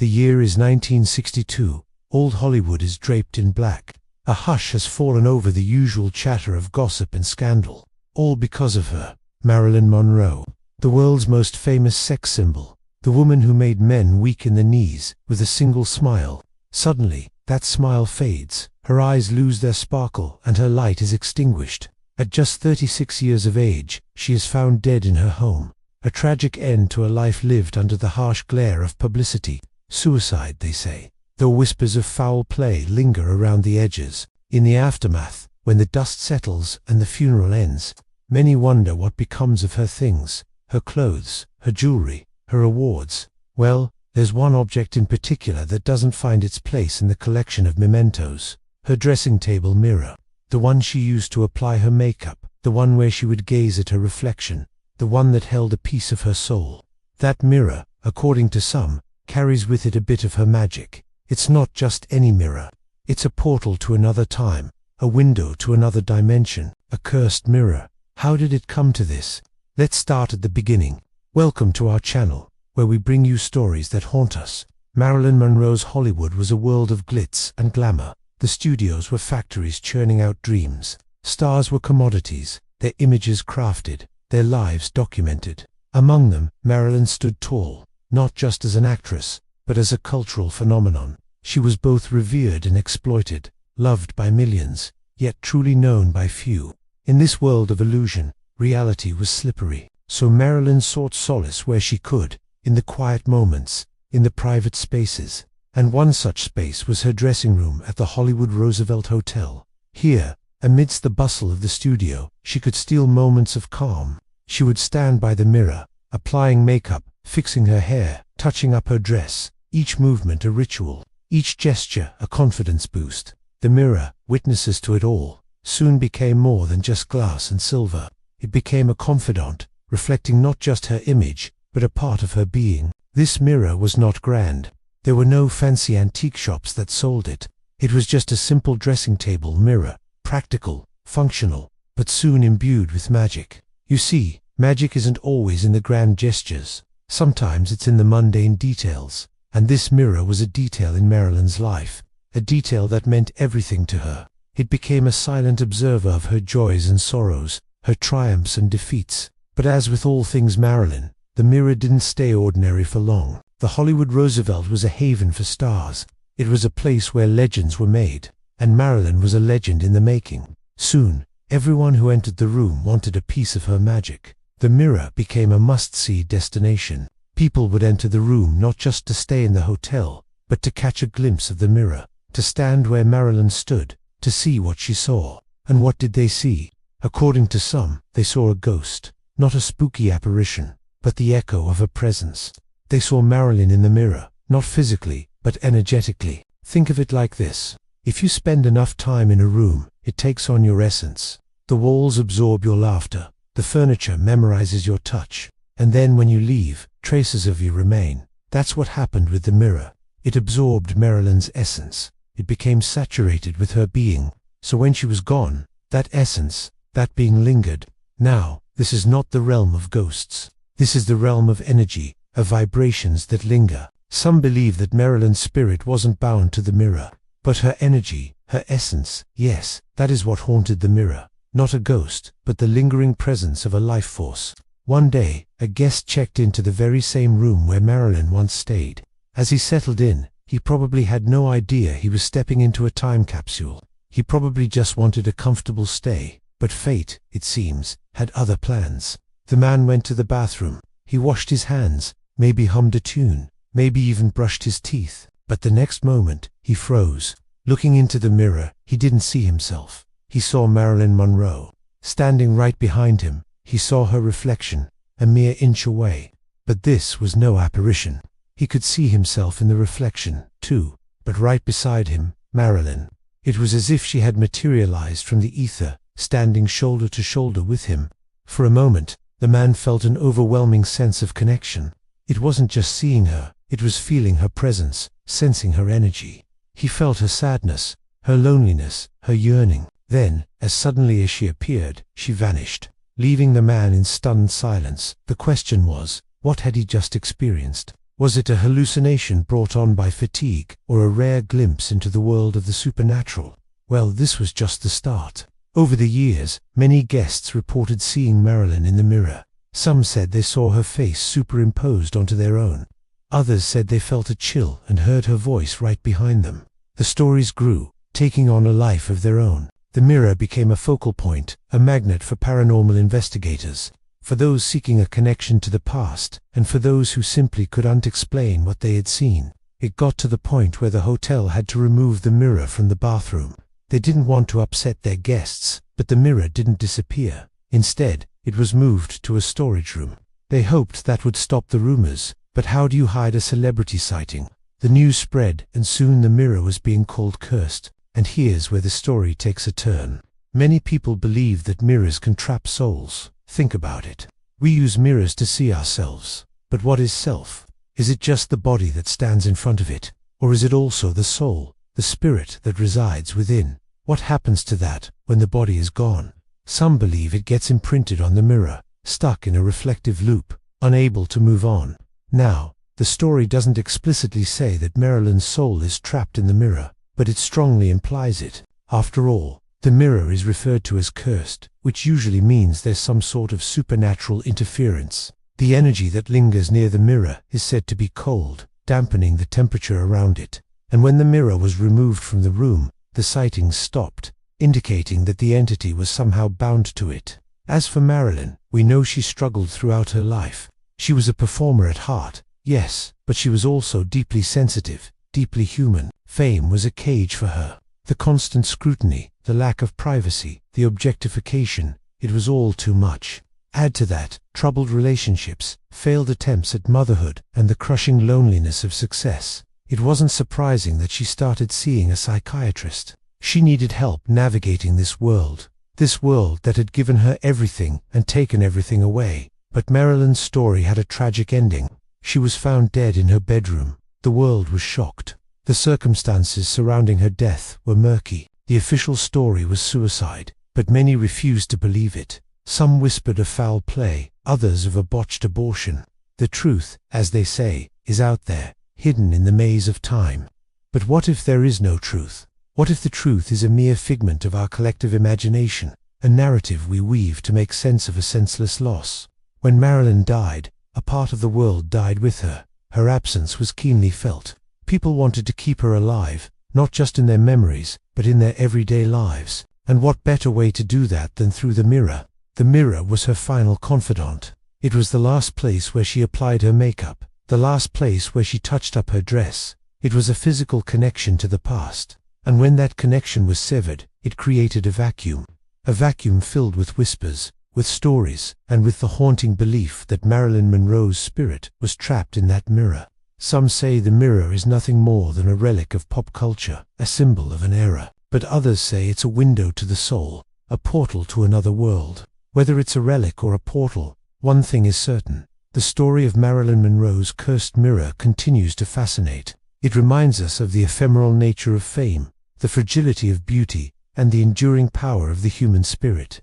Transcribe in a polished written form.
The year is 1962. Old Hollywood is draped in black. A hush has fallen over the usual chatter of gossip and scandal. All because of her, Marilyn Monroe, the world's most famous sex symbol, the woman who made men weak in the knees with a single smile. Suddenly, that smile fades, her eyes lose their sparkle, and her light is extinguished. At just 36 years of age, she is found dead in her home. A tragic end to a life lived under the harsh glare of publicity. Suicide, they say, though whispers of foul play linger around the edges. In the aftermath, when the dust settles and the funeral ends, many wonder what becomes of her things, her clothes, her jewelry, her awards. Well, there's one object in particular that doesn't find its place in the collection of mementos. Her dressing table mirror. The one she used to apply her makeup, the one where she would gaze at her reflection, the one that held a piece of her soul. That mirror, according to some, carries with it a bit of her magic. It's not just any mirror. It's a portal to another time, a window to another dimension, a cursed mirror. How did it come to this? Let's start at the beginning. Welcome to our channel, where we bring you stories that haunt us. Marilyn Monroe's Hollywood was a world of glitz and glamour. The studios were factories churning out dreams. Stars were commodities, their images crafted, their lives documented. Among them, Marilyn stood tall, not just as an actress, but as a cultural phenomenon. She was both revered and exploited, loved by millions, yet truly known by few. In this world of illusion, reality was slippery. So Marilyn sought solace where she could, in the quiet moments, in the private spaces. And one such space was her dressing room at the Hollywood Roosevelt Hotel. Here, amidst the bustle of the studio, she could steal moments of calm. She would stand by the mirror, applying makeup, fixing her hair, touching up her dress, each movement a ritual, each gesture a confidence boost. The mirror, witnesses to it all, soon became more than just glass and silver. It became a confidant, reflecting not just her image, but a part of her being. This mirror was not grand. There were no fancy antique shops that sold it. It was just a simple dressing table mirror, practical, functional, but soon imbued with magic. You see, magic isn't always in the grand gestures. Sometimes it's in the mundane details. And this mirror was a detail in Marilyn's life, a detail that meant everything to her. It became a silent observer of her joys and sorrows, her triumphs and defeats. But as with all things Marilyn, the mirror didn't stay ordinary for long. The Hollywood Roosevelt was a haven for stars. It was a place where legends were made, and Marilyn was a legend in the making. Soon, everyone who entered the room wanted a piece of her magic. The mirror became a must-see destination. People would enter the room not just to stay in the hotel, but to catch a glimpse of the mirror, to stand where Marilyn stood, to see what she saw. And what did they see? According to some, they saw a ghost, not a spooky apparition, but the echo of a presence. They saw Marilyn in the mirror, not physically, but energetically. Think of it like this. If you spend enough time in a room, it takes on your essence. The walls absorb your laughter, the furniture memorizes your touch, and then when you leave, traces of you remain. That's what happened with the mirror. It absorbed Marilyn's essence. It became saturated with her being. So when she was gone, that essence, that being lingered. Now, this is not the realm of ghosts. This is the realm of energy, of vibrations that linger. Some believe that Marilyn's spirit wasn't bound to the mirror, but her energy, her essence, yes, that is what haunted the mirror. Not a ghost, but the lingering presence of a life force. One day, a guest checked into the very same room where Marilyn once stayed. As he settled in, he probably had no idea he was stepping into a time capsule. He probably just wanted a comfortable stay, but fate, it seems, had other plans. The man went to the bathroom. He washed his hands, maybe hummed a tune, maybe even brushed his teeth. But the next moment, he froze. Looking into the mirror, he didn't see himself. He saw Marilyn Monroe. Standing right behind him, he saw her reflection, a mere inch away. But this was no apparition. He could see himself in the reflection, too, but right beside him, Marilyn. It was as if she had materialized from the ether, standing shoulder to shoulder with him. For a moment, the man felt an overwhelming sense of connection. It wasn't just seeing her, it was feeling her presence, sensing her energy. He felt her sadness, her loneliness, her yearning. Then, as suddenly as she appeared, she vanished, leaving the man in stunned silence. The question was, what had he just experienced? Was it a hallucination brought on by fatigue, or a rare glimpse into the world of the supernatural? Well, this was just the start. Over the years, many guests reported seeing Marilyn in the mirror. Some said they saw her face superimposed onto their own. Others said they felt a chill and heard her voice right behind them. The stories grew, taking on a life of their own. The mirror became a focal point, a magnet for paranormal investigators, for those seeking a connection to the past, and for those who simply couldn't explain what they had seen. It got to the point where the hotel had to remove the mirror from the bathroom. They didn't want to upset their guests, but the mirror didn't disappear. Instead, it was moved to a storage room. They hoped that would stop the rumors, but how do you hide a celebrity sighting? The news spread, and soon the mirror was being called cursed. And here's where the story takes a turn. Many people believe that mirrors can trap souls. Think about it. We use mirrors to see ourselves. But what is self? Is it just the body that stands in front of it? Or is it also the soul, the spirit that resides within? What happens to that when the body is gone? Some believe it gets imprinted on the mirror, stuck in a reflective loop, unable to move on. Now, the story doesn't explicitly say that Marilyn's soul is trapped in the mirror, but it strongly implies it. After all, the mirror is referred to as cursed, which usually means there's some sort of supernatural interference. The energy that lingers near the mirror is said to be cold, dampening the temperature around it. And when the mirror was removed from the room, the sightings stopped, indicating that the entity was somehow bound to it. As for Marilyn, we know she struggled throughout her life. She was a performer at heart, yes, but she was also deeply sensitive, deeply human. Fame was a cage for her. The constant scrutiny, the lack of privacy, the objectification, it was all too much. Add to that, troubled relationships, failed attempts at motherhood, and the crushing loneliness of success. It wasn't surprising that she started seeing a psychiatrist. She needed help navigating this world that had given her everything and taken everything away. But Marilyn's story had a tragic ending. She was found dead in her bedroom. The world was shocked. The circumstances surrounding her death were murky. The official story was suicide, but many refused to believe it. Some whispered of foul play, others of a botched abortion. The truth, as they say, is out there, hidden in the maze of time. But what if there is no truth? What if the truth is a mere figment of our collective imagination, a narrative we weave to make sense of a senseless loss? When Marilyn died, a part of the world died with her. Her absence was keenly felt. People wanted to keep her alive, not just in their memories, but in their everyday lives. And what better way to do that than through the mirror? The mirror was her final confidant. It was the last place where she applied her makeup, the last place where she touched up her dress. It was a physical connection to the past. And when that connection was severed, it created a vacuum filled with whispers, with stories, and with the haunting belief that Marilyn Monroe's spirit was trapped in that mirror. Some say the mirror is nothing more than a relic of pop culture, a symbol of an era. But others say it's a window to the soul, a portal to another world. Whether it's a relic or a portal, one thing is certain. The story of Marilyn Monroe's cursed mirror continues to fascinate. It reminds us of the ephemeral nature of fame, the fragility of beauty, and the enduring power of the human spirit.